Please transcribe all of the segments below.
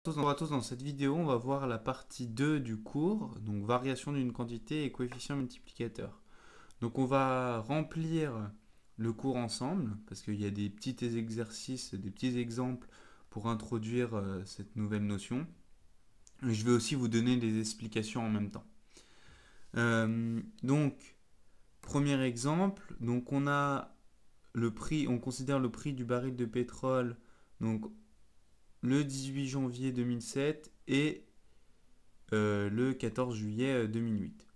Bonjour à tous, dans cette vidéo, on va voir la partie 2 du cours, donc variation d'une quantité et coefficient multiplicateur. Donc on va remplir le cours ensemble, parce qu'il y a des petits exercices, des petits exemples pour introduire cette nouvelle notion. Et je vais aussi vous donner des explications en même temps. Donc, premier exemple, donc on a le prix, on considère le prix du baril de pétrole, donc le 18 janvier 2007 et le 14 juillet 2008.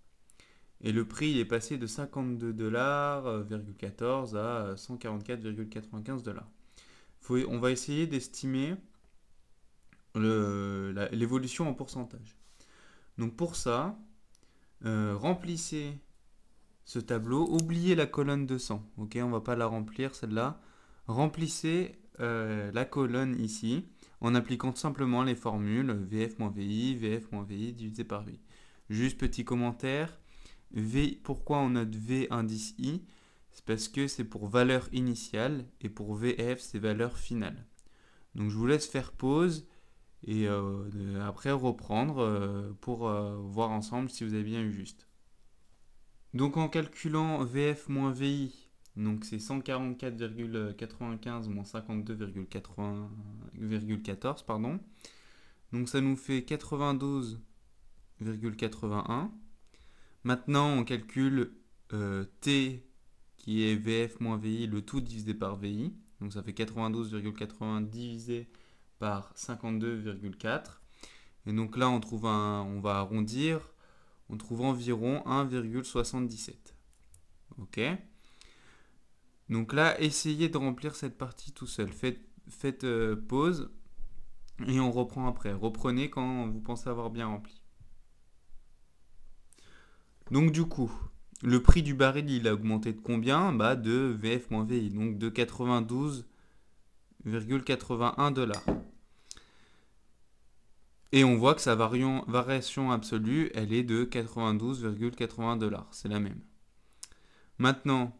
Et le prix il est passé de 52,14 à 144,95 $. On va essayer d'estimer l'évolution en pourcentage. Donc pour ça, remplissez ce tableau, oubliez la colonne de 100. Ok, on va pas la remplir celle-là. Remplissez la colonne ici en appliquant simplement les formules VF-VI, VF-VI divisé par VI. Juste petit commentaire, pourquoi on note V indice I? C'est parce que c'est pour valeur initiale et pour VF c'est valeur finale. Donc je vous laisse faire pause et après reprendre pour voir ensemble si vous avez bien eu juste. Donc en calculant VF moins VI, donc c'est 144,95 moins 52,14, pardon. Donc ça nous fait 92,81. Maintenant on calcule T qui est VF moins VI, le tout divisé par VI. Donc ça fait 92,80 divisé par 52,4. Et donc là on va arrondir, on trouve environ 1,77. Ok. Donc là, essayez de remplir cette partie tout seul. Faites pause et on reprend après. Reprenez quand vous pensez avoir bien rempli. Donc du coup, le prix du baril, il a augmenté de combien? De VF moins VI, donc de 92,81 $. Et on voit que sa variation absolue, elle est de 92,80 $. C'est la même. Maintenant,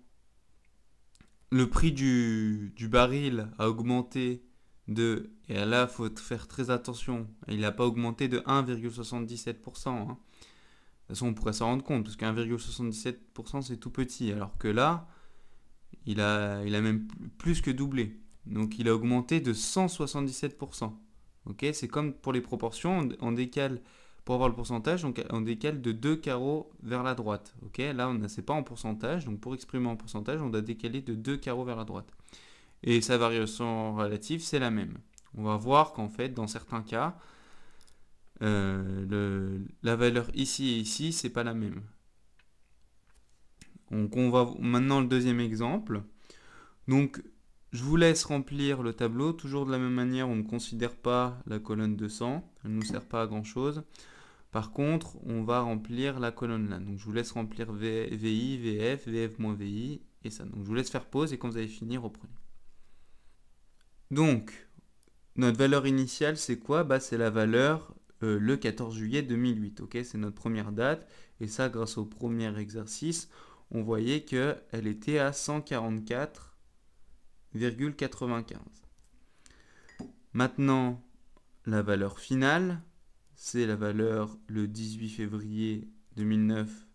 le prix du baril a augmenté et là, il faut faire très attention, il n'a pas augmenté de 1,77%. Hein. De toute façon, on pourrait s'en rendre compte, parce qu'1,77%, c'est tout petit, alors que là, il a même plus que doublé. Donc, il a augmenté de 177%. Ok, c'est comme pour les proportions, on décale, pour avoir le pourcentage, on décale de 2 carreaux vers la droite. Ok, là, c'est pas en pourcentage, donc pour exprimer en pourcentage, on doit décaler de 2 carreaux vers la droite. Et sa variation relative, c'est la même. On va voir qu'en fait, dans certains cas, la valeur ici et ici, c'est pas la même. Donc on va maintenant le deuxième exemple. Donc je vous laisse remplir le tableau. Toujours de la même manière, on ne considère pas la colonne de 100. Elle ne nous sert pas à grand chose. Par contre, on va remplir la colonne là. Donc je vous laisse remplir VI, VF, VF moins VI et ça. Donc je vous laisse faire pause et quand vous avez fini, reprenez. Donc, notre valeur initiale, c'est quoi? C'est la valeur le 14 juillet 2008. Ok, c'est notre première date. Et ça, grâce au premier exercice, on voyait qu'elle était à 144,95. Maintenant, la valeur finale, c'est la valeur le 18 février 2009.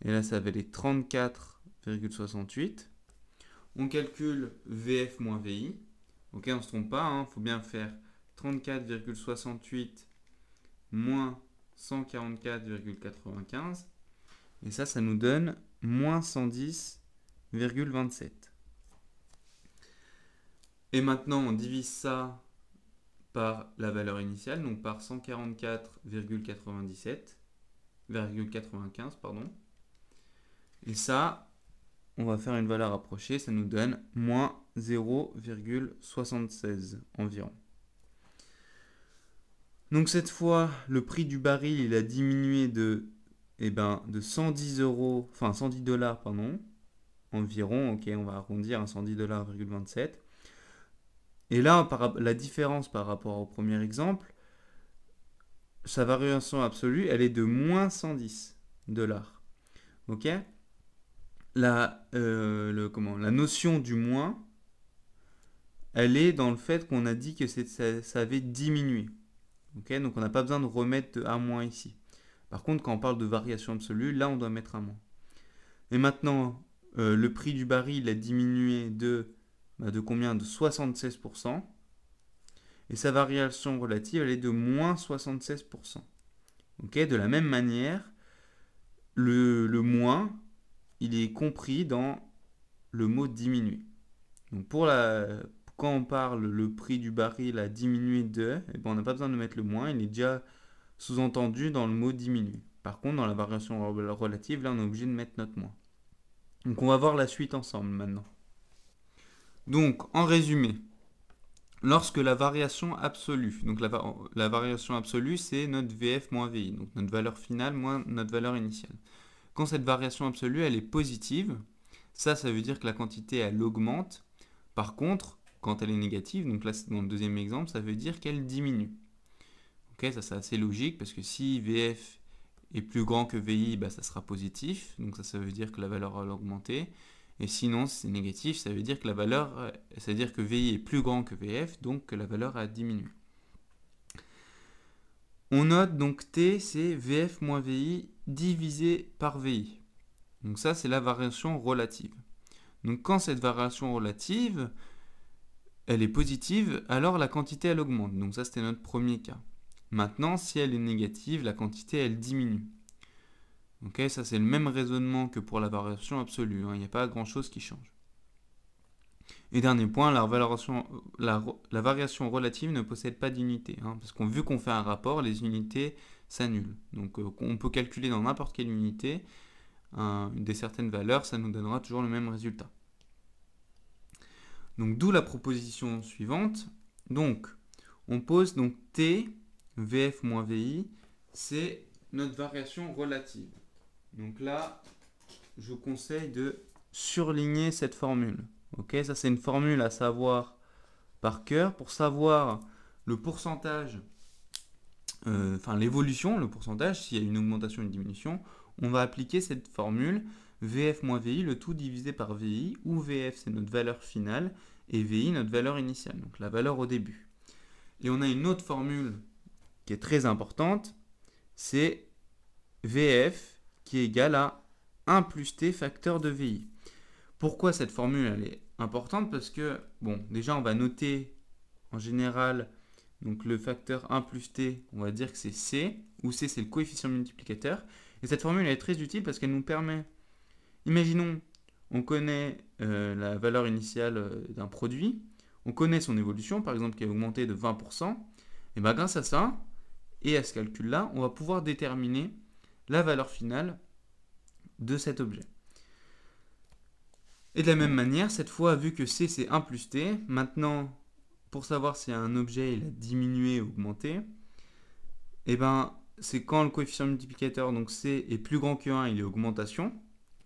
Et là, ça valait 34,68. On calcule VF moins VI. Ok, on ne se trompe pas, faut bien faire 34,68 moins 144,95. Et ça nous donne moins 110,27. Et maintenant, on divise ça par la valeur initiale, donc par 144,95, pardon. Et ça, on va faire une valeur approchée, ça nous donne moins 0,76 environ. Donc cette fois, le prix du baril, il a diminué de 110 euros, enfin 110 $, pardon, environ, ok, on va arrondir à 110 $,27. Et là, la différence par rapport au premier exemple, sa variation absolue, elle est de moins 110 $. Ok, la notion du moins, elle est dans le fait qu'on a dit que ça avait diminué. Okay, donc on n'a pas besoin de remettre de 1- ici. Par contre, quand on parle de variation absolue, là on doit mettre 1-. Et maintenant, le prix du baril a diminué de combien? De 76%. Et sa variation relative, elle est de moins 76%. Okay, de la même manière, le moins, il est compris dans le mot diminuer. Donc quand on parle le prix du baril a diminué de, eh ben on n'a pas besoin de mettre le moins, il est déjà sous-entendu dans le mot diminuer. Par contre, dans la variation relative, là on est obligé de mettre notre moins. Donc on va voir la suite ensemble maintenant. Donc en résumé, lorsque la variation absolue, donc la variation absolue c'est notre VF moins VI, donc notre valeur finale moins notre valeur initiale. Quand cette variation absolue elle est positive, ça veut dire que la quantité elle augmente. Par contre, quand elle est négative, donc là c'est dans le deuxième exemple, ça veut dire qu'elle diminue. Ok, ça c'est assez logique parce que si VF est plus grand que VI, bah, ça sera positif, donc ça veut dire que la valeur va augmenter. Et sinon, si c'est négatif, ça veut dire que que VI est plus grand que VF, donc que la valeur a diminué. On note donc T, c'est VF moins VI divisé par VI. Donc ça, c'est la variation relative. Donc quand cette variation relative, elle est positive, alors la quantité, elle augmente. Donc ça, c'était notre premier cas. Maintenant, si elle est négative, la quantité, elle diminue. Ok, ça c'est le même raisonnement que pour la variation absolue, hein. Il n'y a pas grand-chose qui change. Et dernier point, la variation relative ne possède pas d'unité, hein, parce qu'on vu qu'on fait un rapport, les unités s'annulent. Donc on peut calculer dans n'importe quelle unité des certaines valeurs, ça nous donnera toujours le même résultat. Donc d'où la proposition suivante. Donc on pose donc T, VF moins VI, c'est notre variation relative. Donc là, je conseille de surligner cette formule. Ok, ça c'est une formule à savoir par cœur. Pour savoir le pourcentage, l'évolution, le pourcentage, s'il y a une augmentation ou une diminution, on va appliquer cette formule VF moins VI, le tout divisé par VI, où VF c'est notre valeur finale et VI notre valeur initiale, donc la valeur au début. Et on a une autre formule qui est très importante, c'est VF qui est égal à 1 plus T facteur de VI. Pourquoi cette formule elle est importante? Parce que, bon, déjà on va noter en général donc le facteur 1 plus T, on va dire que c'est C, où C c'est le coefficient multiplicateur. Et cette formule elle est très utile parce qu'elle nous permet, imaginons, on connaît la valeur initiale d'un produit, on connaît son évolution, par exemple qui a augmenté de 20%, et bien grâce à ça, et à ce calcul-là, on va pouvoir déterminer la valeur finale de cet objet. Et de la même manière, cette fois, vu que C c'est 1 plus T, maintenant, pour savoir si un objet il a diminué ou augmenté, et ben c'est quand le coefficient multiplicateur, donc C, est plus grand que 1, il est augmentation,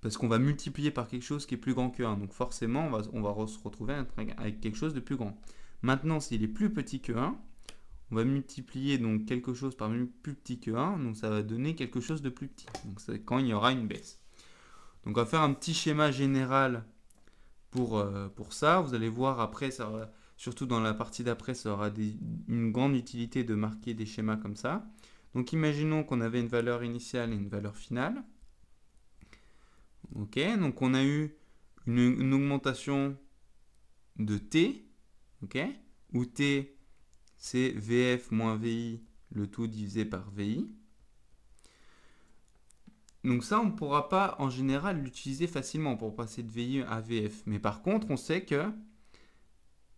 parce qu'on va multiplier par quelque chose qui est plus grand que 1, donc forcément on va se retrouver avec quelque chose de plus grand. Maintenant, s'il est plus petit que 1, on va multiplier donc quelque chose par plus petit que 1, donc ça va donner quelque chose de plus petit. Donc c'est quand il y aura une baisse. Donc on va faire un petit schéma général pour ça. Vous allez voir après, surtout dans la partie d'après, ça aura une grande utilité de marquer des schémas comme ça. Donc imaginons qu'on avait une valeur initiale et une valeur finale. Ok, donc on a eu une augmentation de T, ok, où T c'est VF moins VI, le tout divisé par VI. Donc ça, on ne pourra pas en général l'utiliser facilement pour passer de VI à VF. Mais par contre, on sait que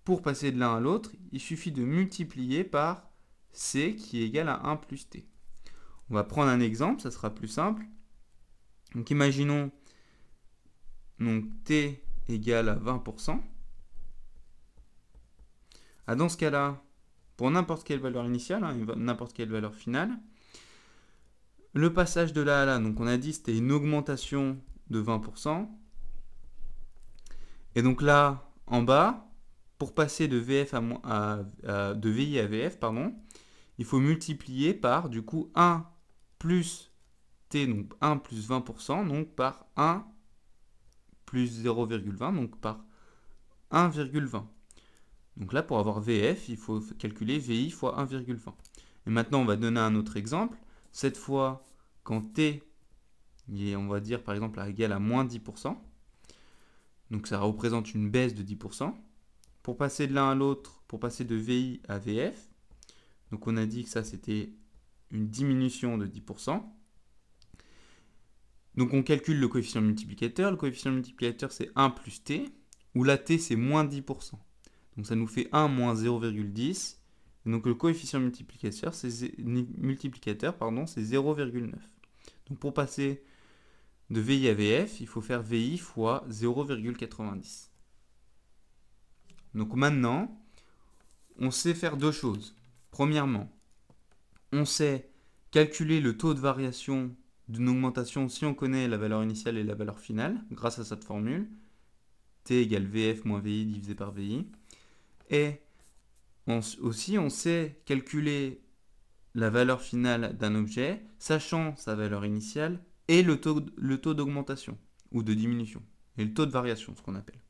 pour passer de l'un à l'autre, il suffit de multiplier par C qui est égal à 1 plus T. On va prendre un exemple, ça sera plus simple. Donc imaginons donc, T égale à 20%. Dans ce cas-là, pour n'importe quelle valeur initiale, n'importe quelle valeur finale, le passage de là à là, donc on a dit c'était une augmentation de 20%. Et donc là, en bas, pour passer de VI à VF, il faut multiplier par du coup 1 plus T, donc 1 plus 20%, donc par 1 plus 0,20, donc par 1,20. Donc là, pour avoir VF, il faut calculer VI fois 1,20. Et maintenant, on va donner un autre exemple. Cette fois, quand t est, on va dire par exemple égal à moins 10%, donc ça représente une baisse de 10%. Pour passer de l'un à l'autre, pour passer de VI à VF, donc on a dit que ça c'était une diminution de 10%. Donc on calcule le coefficient multiplicateur. Le coefficient multiplicateur c'est 1 plus t, où la t c'est moins 10%. Donc ça nous fait 1 moins 0,10. Donc le coefficient multiplicateur c'est 0,9. Donc pour passer de VI à VF, il faut faire VI fois 0,90. Donc maintenant, on sait faire deux choses. Premièrement, on sait calculer le taux de variation d'une augmentation si on connaît la valeur initiale et la valeur finale, grâce à cette formule, T égale VF moins VI divisé par VI. Et aussi, on sait calculer la valeur finale d'un objet, sachant sa valeur initiale et le taux d'augmentation ou de diminution, et le taux de variation, ce qu'on appelle.